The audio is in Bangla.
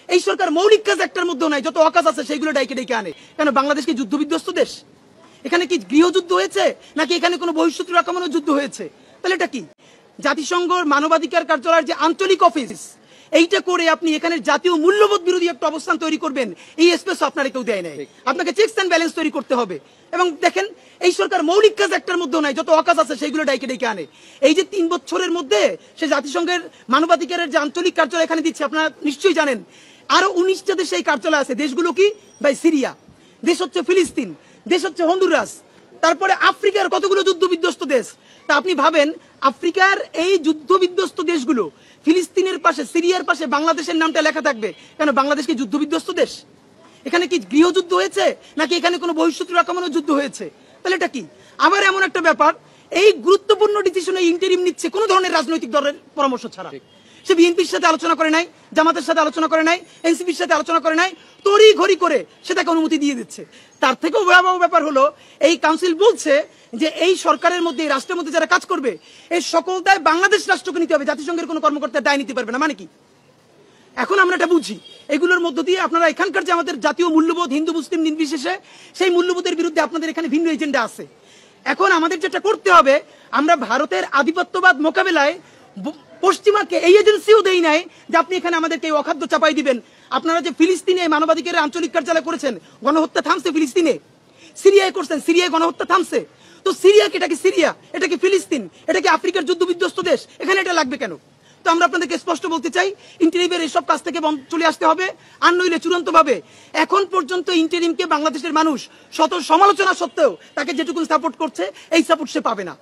এই সরকার মৌলিক কাজ একটার মধ্যেও নাই, যত অকাজ আছে সেইগুলো ডাইকে ডেকে আনে। কেন বাংলাদেশ কি যুদ্ধবিধ্বস্ত দেশ? এখানে কি গৃহযুদ্ধ হয়েছে নাকি এখানে কোনো বহিঃশত্রুর আক্রমণের যুদ্ধ হয়েছে? তাহলে এটা কি? জাতিসংঘ মানবাধিকার কার্যালয়ের যে আঞ্চলিক অফিস, এইটা করে আপনি এখানে জাতীয় মূল্যবোধ বিরোধী একটা অবস্থান তৈরি করবেন, এই স্পেস আপনারা কেউ দেয় নাই। আপনাকে চেকস এন্ড ব্যালেন্স তৈরি করতে হবে। এবং দেখেন এই সরকার মৌলিক কাজ একটার মধ্যেও নাই, যত অকাজ আছে সেইগুলো ডাইকে ডেকে আনে। এই যে 3 বছরের মধ্যে সে জাতিসংঘের মানবাধিকারের যে আঞ্চলিক কার্যালয় এখানে দিচ্ছে, আপনারা নিশ্চয়ই জানেন আরো 19টা দেশে এই কার্যালয় আছে। দেশগুলো কি ভাই? সিরিয়া, দেশ হচ্ছে ফিলিস্তিন, দেশ হচ্ছে হন্ডুরাস, তারপরে আফ্রিকার কতগুলো যুদ্ধ বিধ্বস্ত দেশ। তা আপনি ভাবেন আফ্রিকার এই যুদ্ধ বিধ্বস্ত দেশগুলো, ফিলিস্তিনের পাশে সিরিয়ার পাশে বাংলাদেশের নামটা লেখা থাকবে। কেন বাংলাদেশ কি যুদ্ধ বিধ্বস্ত দেশ? এখানে কি গৃহযুদ্ধ হয়েছে নাকি এখানে কোনো বহিঃশত্রুর আক্রমণের যুদ্ধ হয়েছে? তাহলে এটা কি? আবার এমন একটা ব্যাপার, এই গুরুত্বপূর্ণ ডিসিশনে ইন্টারিম নিচ্ছে কোনো ধরনের রাজনৈতিক দলের পরামর্শ ছাড়া। সে বিএনপির সাথে আলোচনা করে নাই, জামাতের সাথে আলোচনা করে নাই, এনসিপির সাথে আলোচনা করে নাই, তড়ি ঘড়ি করে সেটাকে অনুমতি দিয়ে দিচ্ছে। তার থেকেও ভয়াবহ ব্যাপার হলো এই কাউন্সিল বলছে যে এই সরকারের মধ্যে, এই রাষ্ট্রের মধ্যে যারা কাজ করবে এই সকল দায় বাংলাদেশ রাষ্ট্রকে নিতে হবে, জাতিসংঘের কোনো কর্মকর্তা দায় নিতে পারবে না। মানে কি? এখন আমরা এটা বুঝি, এগুলোর মধ্য দিয়ে আপনারা এখানকার যে আমাদের জাতীয় মূল্যবোধ, হিন্দু মুসলিম নির্বিশেষে, সেই মূল্যবোধের বিরুদ্ধে আপনাদের এখানে ভিন্ন এজেন্ডা আছে। এখন আমাদের যেটা করতে হবে, আমরা ভারতের আধিপত্যবাদ মোকাবেলায় পশ্চিমাকে এই এজেন্সিও দেই নাই যে আপনি এখানে আমাদেরকে অখাদ্য চাপাই দিবেন। আপনারা যে ফিলিস্তিনে মানবাধিকারের আঞ্চলিক কার্যালয় করেছেন, গণহত্যা থামছে ফিলিস্তিনে, সিরিয়ায় করছেন, সিরিয়ায় গণহত্যা থামছে। তো সিরিয়া কি? এটা কি সিরিয়া? এটা কি ফিলিস্তিন? এটা কি আফ্রিকার যুদ্ধ বিধ্বস্ত দেশ? এখানে এটা লাগবে কেন? তো আমরা আপনাদেরকে স্পষ্ট বলতে চাই, ইন্টারিমের এইসব কাজ থেকে চলে আসতে হবে, আর নইলে চূড়ান্ত ভাবে এখন পর্যন্ত ইন্টারিমকে বাংলাদেশের মানুষ শত সমালোচনা সত্ত্বেও তাকে যেটুকু সাপোর্ট করছে, এই সাপোর্ট সে পাবে না।